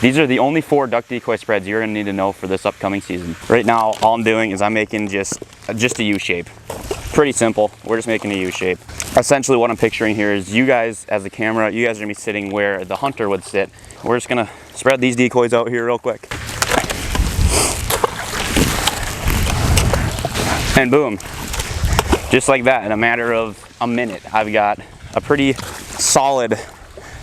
These are the only 4 duck decoy spreads you're gonna need to know for this upcoming season. Right now, all I'm doing is I'm making just a U shape. Pretty simple, we're just making a U shape. Essentially what I'm picturing here is you guys, as the camera, you guys are gonna be sitting where the hunter would sit. We're just gonna spread these decoys out here real quick. And boom, just like that, in a matter of a minute, I've got a pretty solid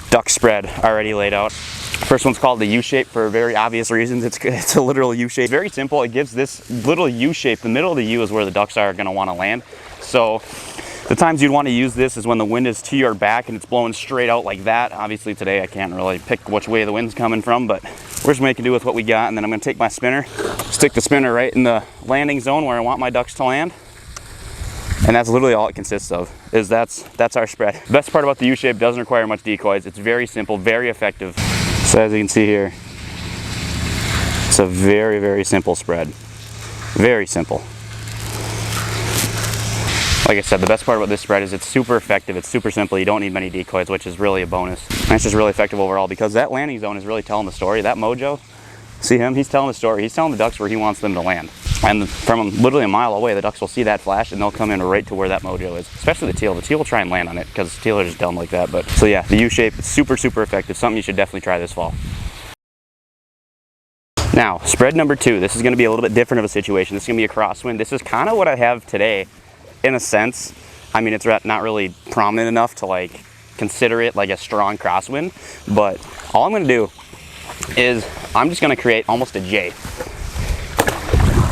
duck spread already laid out. First one's called the U shape for very obvious reasons. It's a literal U shape. Very simple. It gives this little U shape. The middle of the U is where the ducks are going to want to land. So the times you'd want to use this is when the wind is to your back and it's blowing straight out like that. Obviously today I can't really pick which way the wind's coming from, but we're just making do with what we got. And then I'm going to take my spinner, stick the spinner right in the landing zone where I want my ducks to land. And that's literally all it consists of, is that's our spread. The best part about the U shape, doesn't require much decoys. It's very simple, very effective. So as you can see here, it's a very, very simple spread. Very simple. Like I said, the best part about this spread is it's super effective. It's super simple. You don't need many decoys, which is really a bonus. And it's just really effective overall because that landing zone is really telling the story. That mojo, see him? He's telling the story. He's telling the ducks where he wants them to land. And from literally a mile away, the ducks will see that flash and they'll come in right to where that mojo is. Especially the teal. The teal will try and land on it because teal are just dumb like that. But so yeah, the U shape is super, super effective. Something you should definitely try this fall. Now, spread number 2. This is going to be a little bit different of a situation. This is going to be a crosswind. This is kind of what I have today in a sense. I mean, it's not really prominent enough to like consider it like a strong crosswind. But all I'm going to do is I'm just going to create almost a J.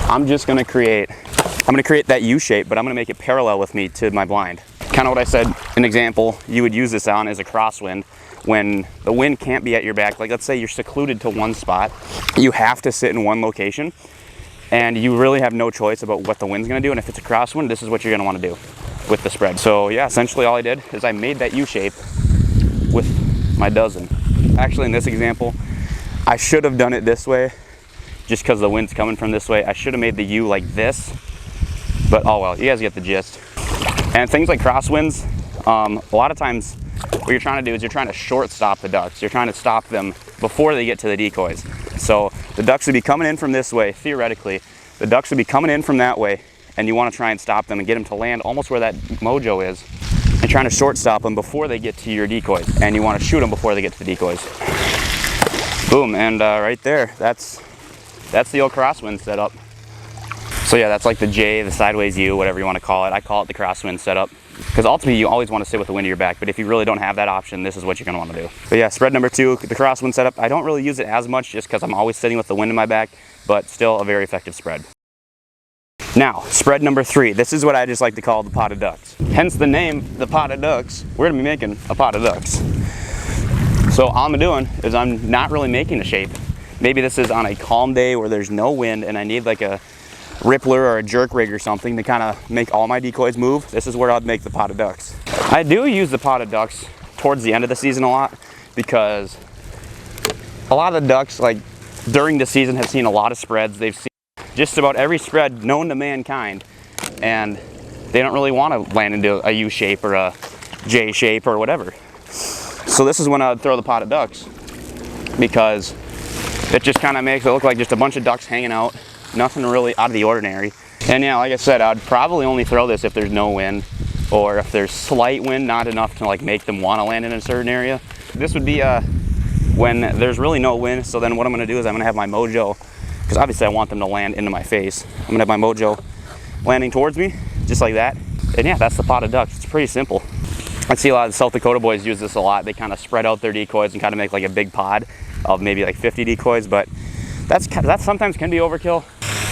I'm going to create that U shape, but I'm going to make it parallel with me to my blind. Kind of what I said, an example you would use this on is a crosswind. When the wind can't be at your back, like let's say you're secluded to one spot, you have to sit in one location and you really have no choice about what the wind's going to do. And if it's a crosswind, this is what you're going to want to do with the spread. So yeah, essentially all I did is I made that U shape with my dozen. Actually, in this example, I should have done it this way. Just because the wind's coming from this way. I should have made the U like this, but oh well, you guys get the gist. And things like crosswinds, a lot of times what you're trying to do is you're trying to short stop the ducks. You're trying to stop them before they get to the decoys. So the ducks would be coming in from this way, theoretically. The ducks would be coming in from that way, and you want to try and stop them and get them to land almost where that mojo is, and trying to short stop them before they get to your decoys. And you want to shoot them before they get to the decoys. Boom, and right there, that's the old crosswind setup. So yeah, that's like the J, the sideways U, whatever you want to call it. I call it the crosswind setup because ultimately you always want to sit with the wind to your back, but if you really don't have that option, this is what you're going to want to do. But yeah, spread number 2, the crosswind setup. I don't really use it as much just because I'm always sitting with the wind in my back, but still a very effective spread. Now, spread number 3. This is what I just like to call the pot of ducks. Hence the name, the pot of ducks. We're going to be making a pot of ducks. So all I'm doing is I'm not really making a shape. Maybe this is on a calm day where there's no wind and I need like a rippler or a jerk rig or something to kind of make all my decoys move. This is where I'd make the pot of ducks. I do use the pot of ducks towards the end of the season a lot because a lot of the ducks, like during the season, have seen a lot of spreads. They've seen just about every spread known to mankind, and they don't really want to land into a U shape or a J shape or whatever. So this is when I'd throw the pot of ducks because it just kind of makes it look like just a bunch of ducks hanging out, nothing really out of the ordinary. And yeah, like I said, I'd probably only throw this if there's no wind or if there's slight wind, not enough to like make them want to land in a certain area. This would be when there's really no wind. So then what I'm going to do is I'm going to have my mojo, because obviously I want them to land into my face. I'm going to have my mojo landing towards me, just like that. And yeah, that's the pot of ducks. It's pretty simple. I see a lot of the South Dakota boys use this a lot. They kind of spread out their decoys and kind of make like a big pod of maybe like 50 decoys, but that sometimes can be overkill.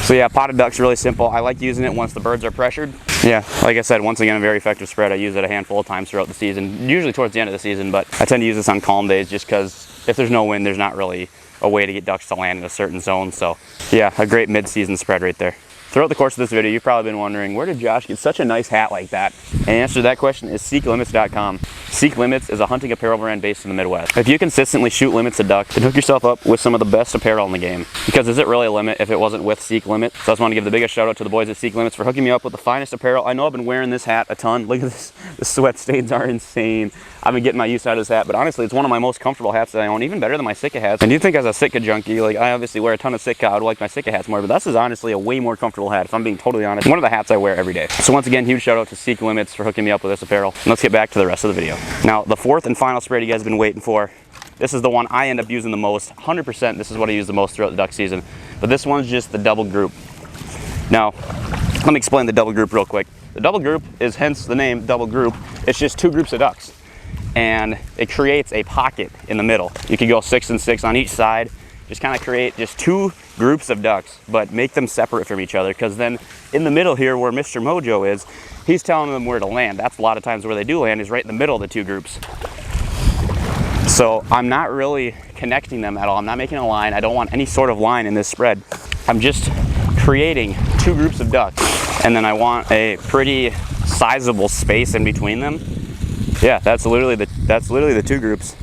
So yeah, pot of duck's really simple. I like using it once the birds are pressured. Yeah, like I said, once again, a very effective spread. I use it a handful of times throughout the season, usually towards the end of the season, but I tend to use this on calm days just because if there's no wind, there's not really a way to get ducks to land in a certain zone. So yeah, a great mid-season spread right there. throughout the course of this video, you've probably been wondering, where did Josh get such a nice hat like that? And the answer to that question is SeekLimits.com. Seek Limits is a hunting apparel brand based in the Midwest. If you consistently shoot limits to duck, then hook yourself up with some of the best apparel in the game. Because is it really a limit if it wasn't with Seek Limits? So I just want to give the biggest shout out to the boys at Seek Limits for hooking me up with the finest apparel. I know I've been wearing this hat a ton. Look at this. The sweat stains are insane. I've been getting my use out of this hat, but honestly, it's one of my most comfortable hats that I own, even better than my Sitka hats. And you think as a Sitka junkie, like I obviously wear a ton of Sitka, I would like my Sitka hats more, but this is honestly a way more comfortable hat, if I'm being totally honest. One of the hats I wear every day. So once again, huge shout out to Seek Limits for hooking me up with this apparel. And let's get back to the rest of the video. Now, the fourth and final spread you guys have been waiting for. This is the one I end up using the most. 100%, this is what I use the most throughout the duck season. But this one's just the double group. Now, let me explain the double group real quick. The double group is hence the name double group. It's just two groups of ducks. And it creates a pocket in the middle. You could go 6 and 6 on each side. Just kind of create just two groups of ducks, but make them separate from each other, because then in the middle here where Mr. Mojo is, he's telling them where to land. That's a lot of times where they do land, is right in the middle of the two groups. So I'm not really connecting them at all. I'm not making a line. I don't want any sort of line in this spread. I'm just creating two groups of ducks, and then I want a pretty sizable space in between them. Yeah, that's literally the two groups.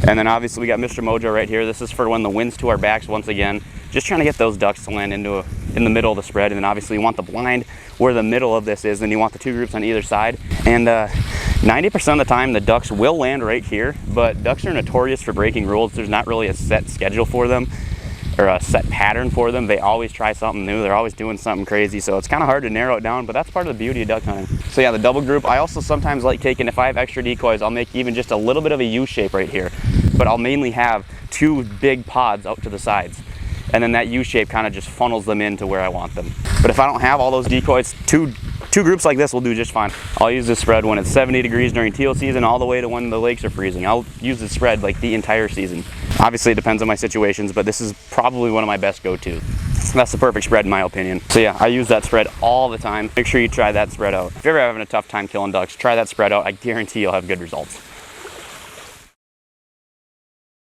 And then obviously we got Mr. Mojo right here. This is for when the wind's to our backs once again. Just trying to get those ducks to land in the middle of the spread. And then obviously you want the blind where the middle of this is. Then you want the two groups on either side. And 90% of the time the ducks will land right here. But ducks are notorious for breaking rules. There's not really a set schedule for them, or a set pattern for them. They always try something new. They're always doing something crazy. So it's kind of hard to narrow it down, but that's part of the beauty of duck hunting. So yeah, the double group. I also sometimes like taking, if I have extra decoys, I'll make even just a little bit of a U shape right here. But I'll mainly have two big pods out to the sides. And then that U shape kind of just funnels them into where I want them. But if I don't have all those decoys, two groups like this will do just fine. I'll use this spread when it's 70 degrees during teal season all the way to when the lakes are freezing. I'll use this spread like the entire season. Obviously it depends on my situations, but this is probably one of my best go-tos. That's the perfect spread in my opinion. So yeah, I use that spread all the time. Make sure you try that spread out. If you're ever having a tough time killing ducks, try that spread out. I guarantee you'll have good results.